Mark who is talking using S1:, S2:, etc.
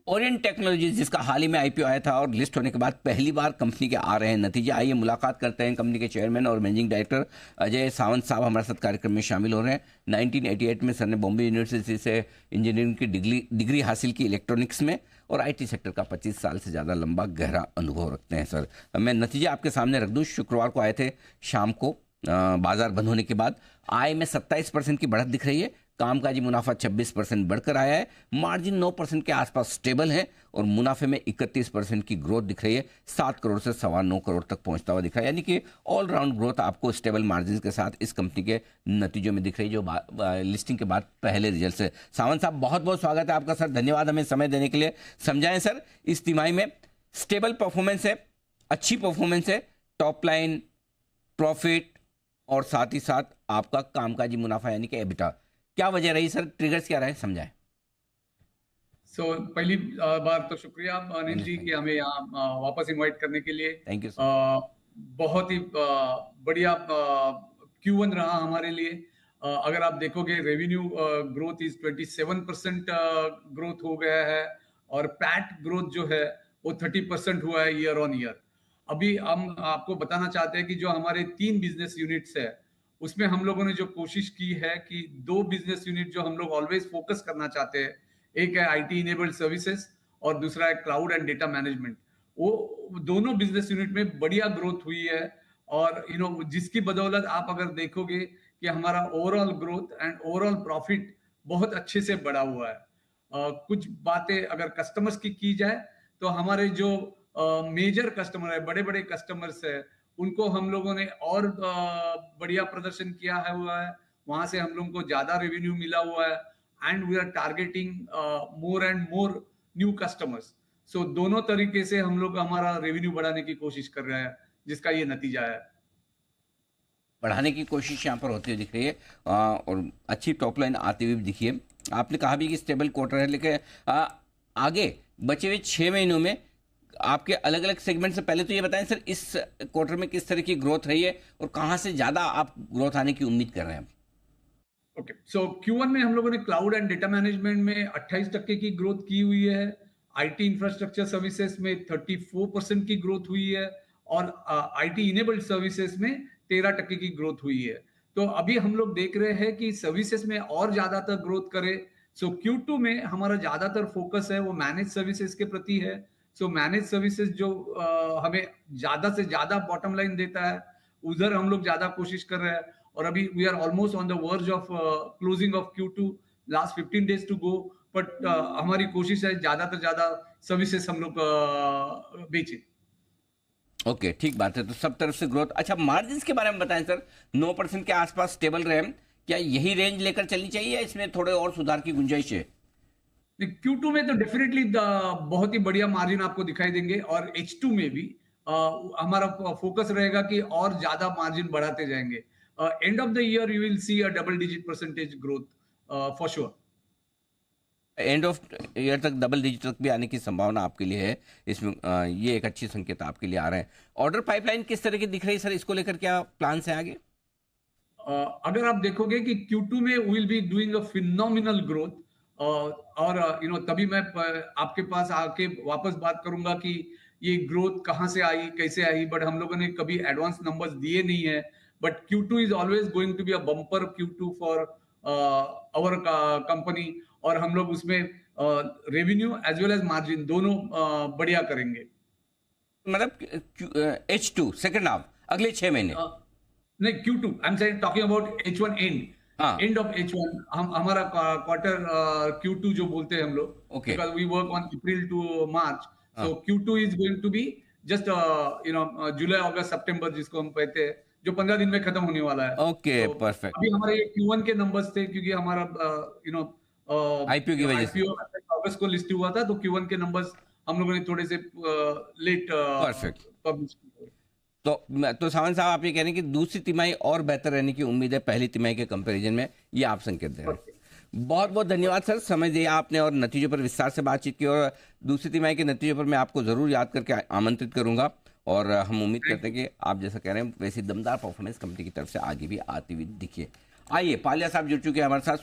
S1: Orient technologies जिसका हाल ही में IPO आया था और लिस्ट होने के बाद पहली बार कंपनी के आ रहे हैं नतीजे। आइए मुलाकात करते हैं कंपनी के चेयरमैन और मैनेजिंग डायरेक्टर अजय सावंत साहब हमारे साथ कार्यक्रम में शामिल हो रहे हैं। 1988 में सर ने बॉम्बे यूनिवर्सिटी से इंजीनियरिंग की डिग्री हासिल की इलेक्ट्रॉनिक्स में, और आईटी सेक्टर का 25 साल से ज़्यादा लंबा गहरा अनुभव रखते हैं सर। मैं नतीजे आपके सामने रख दूँ। शुक्रवार को आए थे शाम को, बाजार बंद होने के बाद आय में 27% की बढ़त दिख रही है। कामकाजी मुनाफा 26% बढ़कर आया है। मार्जिन 9% के आसपास स्टेबल है और मुनाफे में 31% की ग्रोथ दिख रही है। 7 करोड़ से 9.25 करोड़ तक पहुंचता हुआ दिख रहा है, यानी कि ऑलराउंड ग्रोथ आपको स्टेबल मार्जिन के साथ इस कंपनी के नतीजों में दिख रही है, जो लिस्टिंग के बाद पहले रिजल्ट से। सावंत साहब बहुत बहुत स्वागत है आपका सर, धन्यवाद हमें समय देने के लिए। समझाएं सर, इस तिमाही में स्टेबल परफॉर्मेंस है, अच्छी परफॉर्मेंस है, टॉप लाइन, प्रॉफिट और साथ ही साथ आपका कामकाजी मुनाफा यानी कि एबिटा, क्या वजह रही सर, ट्रिगर्स क्या रहे, समझाएं।
S2: पहली बार तो शुक्रिया अनिल जी कि हमें यहाँ वापस इनवाइट करने के लिए।
S1: Thank you sir.
S2: बहुत ही बढ़िया Q1 रहा हमारे लिए। अगर आप देखोगे रेवेन्यू ग्रोथ इज 27% ग्रोथ हो गया है और पैट ग्रोथ जो है वो 30% हुआ है ईयर ऑन ईयर। अभी हम आपको बताना चाहते हैं कि जो हमारे 3 बिजनेस यूनिट्स है उसमें हम लोगों ने जो कोशिश की है कि 2 बिजनेस यूनिट जो हम लोग ऑलवेज फोकस करना चाहते हैं, एक है आईटी इनेबल्ड सर्विसेज और दूसरा है क्लाउड एंड डेटा मैनेजमेंट। वो दोनों बिजनेस यूनिट में बढ़िया ग्रोथ हुई है और जिसकी बदौलत आप अगर देखोगे कि हमारा overall growth and overall profit बहुत अच्छे से बढ़ा हुआ है। कुछ बातें अगर कस्टमर्स की जाए तो हमारे जो मेजर कस्टमर है, बड़े बड़े कस्टमर्स है, उनको हम लोगों ने और बढ़िया प्रदर्शन किया है हुआ है। वहां से हम लोगों को ज्यादा रेवेन्यू मिला हुआ है and we are targeting more and more new customers. So दोनों तरीके से हम लोग हमारा रेवेन्यू बढ़ाने की कोशिश कर रहे हैं, जिसका ये नतीजा है।
S1: बढ़ाने की कोशिश यहाँ पर होती हुई दिख रही है और अच्छी टॉप लाइन आती हुई दिखी है। आपने कहा भी कि स्टेबल क्वार्टर है, लेकिन आगे बचे हुए 6 महीनों में आपके अलग अलग सेगमेंट से पहले तो ये बताएं सर, इस क्वार्टर में किस तरह की ग्रोथ रही है और कहां से ज्यादा आप ग्रोथ आने की उम्मीद कर रहे हैं?
S2: ओके, सो Q1 में हम लोगों ने क्लाउड एंड डेटा मैनेजमेंट में 28% की ग्रोथ की हुई है। आईटी इंफ्रास्ट्रक्चर सर्विसेज में 34% की ग्रोथ हुई है और आईटी इनेबल्ड सर्विसेज में 13% की ग्रोथ हुई है। तो अभी हम लोग देख रहे हैं कि सर्विसेज में और ज्यादातर ग्रोथ करे। सो Q2 में हमारा ज्यादातर फोकस है वो मैनेज सर्विसेज के प्रति है। सो मैनेज सर्विसेज जो हमें ज्यादा से ज्यादा बॉटम लाइन देता है, उधर हम लोग ज्यादा कोशिश कर रहे हैं। और अभी we are almost on the verge of closing of Q2, last 15 days to go. But हमारी कोशिश है ज्यादा से ज्यादा सर्विसेज हम लोग बेचें।
S1: ओके, ठीक बात है। तो सब तरफ से ग्रोथ। अच्छा, मार्जिन के बारे में बताएं सर। 9% के आसपास स्टेबल रहे, क्या यही रेंज लेकर चलनी चाहिए या इसमें थोड़े और सुधार की गुंजाइश है?
S2: Q2 में तो डेफिनेटली बहुत ही बढ़िया मार्जिन आपको दिखाई देंगे और H2 में भी हमारा फोकस रहेगा कि और ज्यादा मार्जिन बढ़ाते जाएंगे। End of the year you will see a double digit percentage growth for sure.
S1: End of year तक डबल डिजिट तक भी आने की संभावना आपके लिए है इसमें। ये एक अच्छी संकेत आपके लिए आ रहे हैं। ऑर्डर पाइपलाइन किस तरह की दिख रही है सर, इसको लेकर क्या प्लान्स है आगे?
S2: अगर आप देखोगे कि Q2 में will be doing a phenomenal growth और तभी मैं आपके पास आके वापस बात करूंगा कि ये ग्रोथ कहां से आई, कैसे आई। बट हम लोगों ने कभी एडवांस नंबर्स दिए नहीं है। But Q2 is always going to be a bumper Q2 for our company और हम लोग उसमें revenue as well as margin दोनों बढ़िया करेंगे।
S1: मतलब H2 सेकेंड हाफ, अगले 6 महीने?
S2: नहीं, Q2 I am saying, talking about H1 end of H1। हम हमारा क्वार्टर Q2 जो बोलते हैं हम लोग, because we work on April to March. So Q2 is going to be just July August September, जिसको हम कहते हैं, जो 15 दिन में खत्म होने वाला है।
S1: Okay, perfect.
S2: अभी हमारे Q1 के नंबर्स थे क्योंकि हमारा
S1: आईपीओ की वजह से
S2: अगस्त को लिस्ट हुआ था, तो Q1 के नंबर्स हम लोगों ने थोड़े से लेट
S1: परफेक्ट
S2: पब्लिश किए।
S1: तो सावंत साहब, आप ये कह रहे हैं कि दूसरी तिमाही और बेहतर रहने की उम्मीद है पहली तिमाही के कंपैरिजन में, ये आप संकेत दे रहे हैं। बहुत बहुत धन्यवाद सर, समय दिया आपने और नतीजों पर विस्तार से बातचीत की। और दूसरी तिमाही के नतीजों पर मैं आपको जरूर याद करके आमंत्रित करूंगा और हम उम्मीद करते हैं कि आप जैसा कह रहे हैं वैसी दमदार परफॉर्मेंस कंपनी की तरफ से आगे भी आती हुई दिखिए। आइए, पालिया साहब जुड़ चुके हैं हमारे साथ।